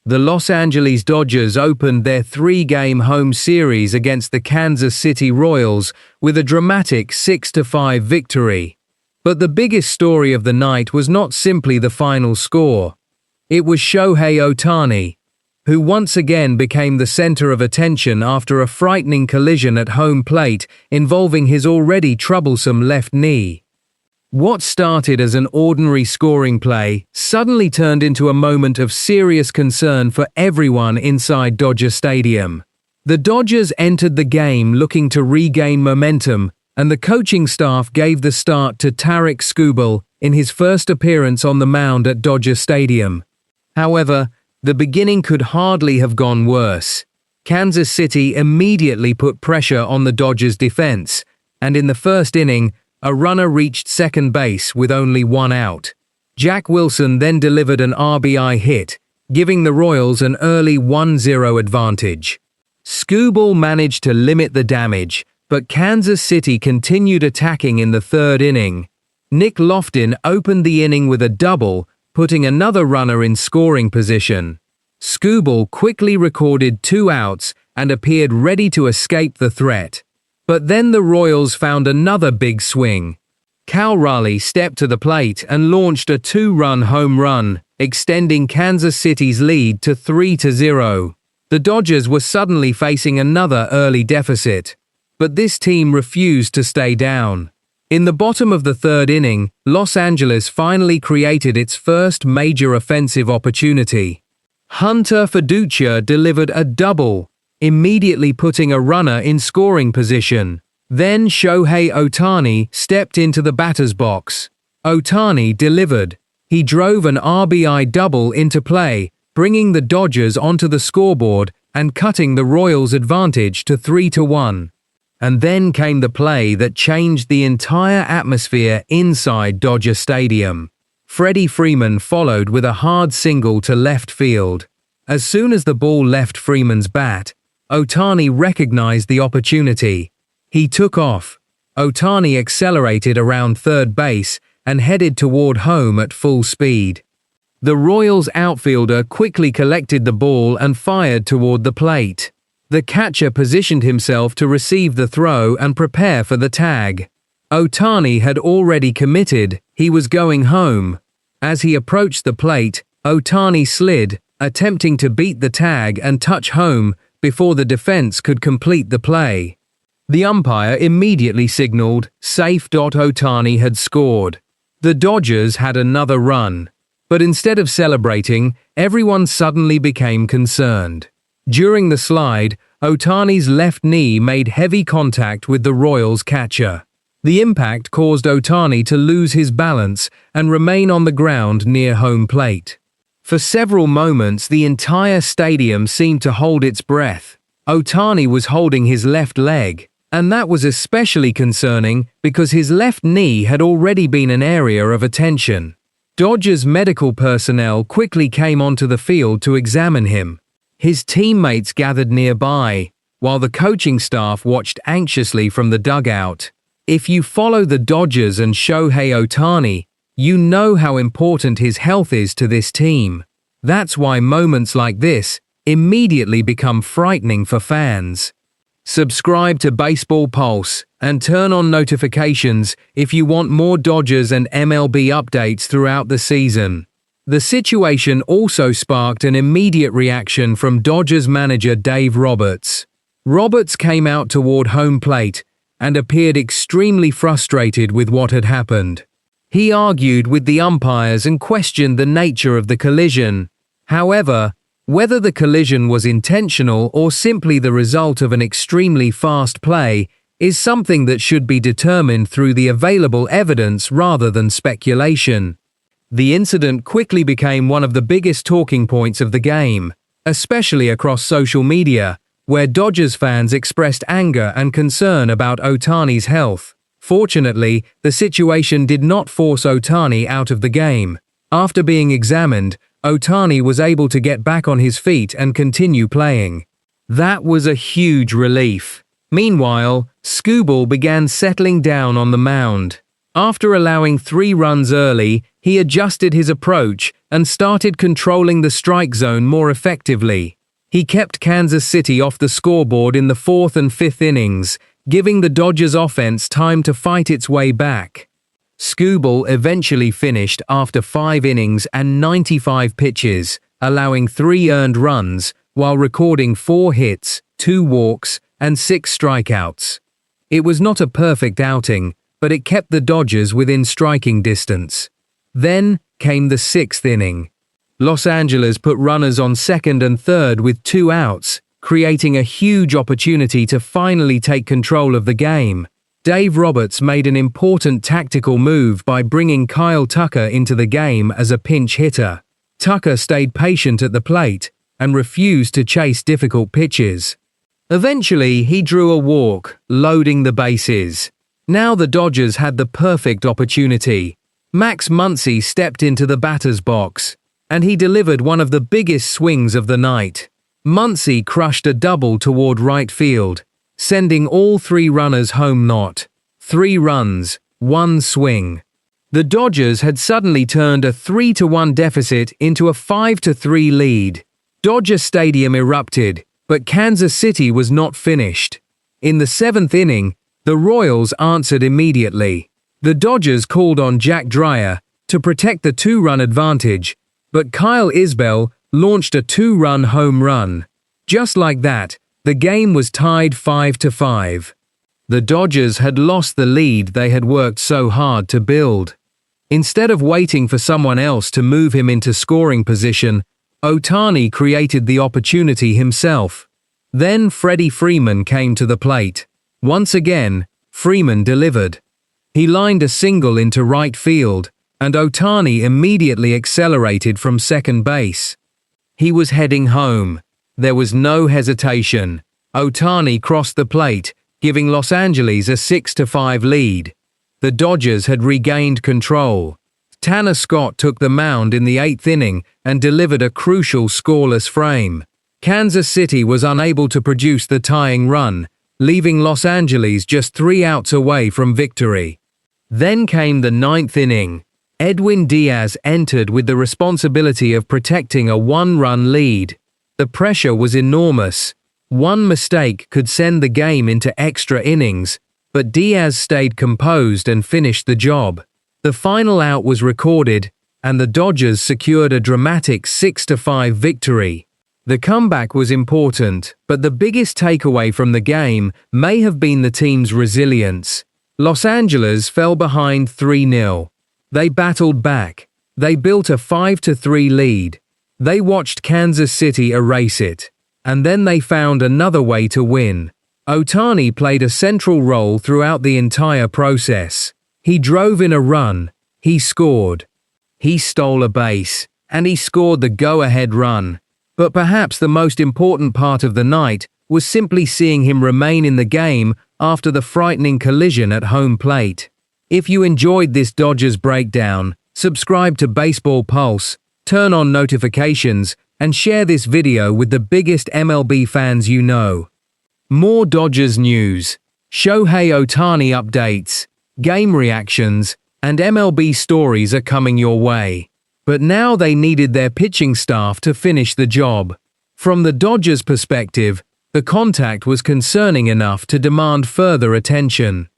The Los Angeles Dodgers opened their three-game home series against the Kansas City Royals with a dramatic 6-5 victory. But the biggest story of the night was not simply the final score. It was Shohei Ohtani, who once again became the center of attention after a frightening collision at home plate involving his already troublesome left knee. What started as an ordinary scoring play suddenly turned into a moment of serious concern for everyone inside Dodger Stadium. The Dodgers entered the game looking to regain momentum, and the coaching staff gave the start to Tarik Skubal in his first appearance on the mound at Dodger Stadium. However, the beginning could hardly have gone worse. Kansas City immediately put pressure on the Dodgers' defense, and in the first inning, a runner reached second base with only one out. Jack Wilson then delivered an RBI hit, giving the Royals an early 1-0 advantage. Skubal managed to limit the damage, but Kansas City continued attacking in the third inning. Nick Loftin opened the inning with a double, putting another runner in scoring position. Skubal quickly recorded 2 outs and appeared ready to escape the threat. But then the Royals found another big swing. Cal Raleigh stepped to the plate and launched a 2-run home run, extending Kansas City's lead to 3-0. The Dodgers were suddenly facing another early deficit. But this team refused to stay down. In the bottom of the third inning, Los Angeles finally created its first major offensive opportunity. Hunter Fiducia delivered a double, immediately putting a runner in scoring position. Then Shohei Ohtani stepped into the batter's box. Ohtani delivered. He drove an RBI double into play, bringing the Dodgers onto the scoreboard and cutting the Royals' advantage to 3-1. And then came the play that changed the entire atmosphere inside Dodger Stadium. Freddie Freeman followed with a hard single to left field. As soon as the ball left Freeman's bat, Ohtani recognized the opportunity. He took off. Ohtani accelerated around third base and headed toward home at full speed. The Royals outfielder quickly collected the ball and fired toward the plate. The catcher positioned himself to receive the throw and prepare for the tag. Ohtani had already committed. He was going home. As he approached the plate, Ohtani slid, attempting to beat the tag and touch home before the defense could complete the play. The umpire immediately signaled safe. Ohtani had scored. The Dodgers had another run. But instead of celebrating, everyone suddenly became concerned. During the slide, Ohtani's left knee made heavy contact with the Royals' catcher. The impact caused Ohtani to lose his balance and remain on the ground near home plate. For several moments, the entire stadium seemed to hold its breath. Ohtani was holding his left leg, and that was especially concerning because his left knee had already been an area of attention. Dodgers medical personnel quickly came onto the field to examine him. His teammates gathered nearby, while the coaching staff watched anxiously from the dugout. If you follow the Dodgers and Shohei Ohtani, you know how important his health is to this team. That's why moments like this immediately become frightening for fans. Subscribe to Baseball Pulse and turn on notifications if you want more Dodgers and MLB updates throughout the season. The situation also sparked an immediate reaction from Dodgers manager Dave Roberts. Roberts came out toward home plate and appeared extremely frustrated with what had happened. He argued with the umpires and questioned the nature of the collision. However, whether the collision was intentional or simply the result of an extremely fast play is something that should be determined through the available evidence rather than speculation. The incident quickly became one of the biggest talking points of the game, especially across social media, where Dodgers fans expressed anger and concern about Ohtani's health. Fortunately, the situation did not force Ohtani out of the game. After being examined, Ohtani was able to get back on his feet and continue playing. That was a huge relief. Meanwhile, Skubal began settling down on the mound. After allowing 3 runs early, he adjusted his approach, and started controlling the strike zone more effectively. He kept Kansas City off the scoreboard in the fourth and fifth innings, giving the Dodgers offense time to fight its way back. Skubal eventually finished after 5 innings and 95 pitches, allowing 3 earned runs, while recording 4 hits, 2 walks, and 6 strikeouts. It was not a perfect outing, but it kept the Dodgers within striking distance. Then came the 6th inning. Los Angeles put runners on second and third with 2 outs, creating a huge opportunity to finally take control of the game. Dave Roberts made an important tactical move by bringing Kyle Tucker into the game as a pinch hitter. Tucker stayed patient at the plate and refused to chase difficult pitches. Eventually, he drew a walk, loading the bases. Now the Dodgers had the perfect opportunity. Max Muncy stepped into the batter's box, and he delivered one of the biggest swings of the night. Muncy crushed a double toward right field, sending all 3 runners home. Not 3 runs, 1 swing. The Dodgers had suddenly turned a 3-1 deficit into a 5-3 lead. Dodger Stadium erupted, but Kansas City was not finished. In the 7th inning, the Royals answered immediately. The Dodgers called on Jack Dreyer to protect the 2-run advantage, but Kyle Isbell launched a 2-run home run. Just like that, the game was tied 5-5. The Dodgers had lost the lead they had worked so hard to build. Instead of waiting for someone else to move him into scoring position, Ohtani created the opportunity himself. Then Freddie Freeman came to the plate. Once again, Freeman delivered. He lined a single into right field, and Ohtani immediately accelerated from second base. He was heading home. There was no hesitation. Ohtani crossed the plate, giving Los Angeles a 6-5 lead. The Dodgers had regained control. Tanner Scott took the mound in the 8th inning and delivered a crucial scoreless frame. Kansas City was unable to produce the tying run, leaving Los Angeles just 3 outs away from victory. Then came the 9th inning. Edwin Diaz entered with the responsibility of protecting a 1-run lead. The pressure was enormous. One mistake could send the game into extra innings, but Diaz stayed composed and finished the job. The final out was recorded, and the Dodgers secured a dramatic 6-5 victory. The comeback was important, but the biggest takeaway from the game may have been the team's resilience. Los Angeles fell behind 3-0. They battled back. They built a 5-3 lead. They watched Kansas City erase it. And then they found another way to win. Ohtani played a central role throughout the entire process. He drove in a run. He scored. He stole a base. And he scored the go-ahead run. But perhaps the most important part of the night was simply seeing him remain in the game after the frightening collision at home plate. If you enjoyed this Dodgers breakdown, subscribe to Baseball Pulse, turn on notifications, and share this video with the biggest MLB fans you know. More Dodgers news, Shohei Ohtani updates, game reactions, and MLB stories are coming your way. But now they needed their pitching staff to finish the job. From the Dodgers' perspective, the contact was concerning enough to demand further attention.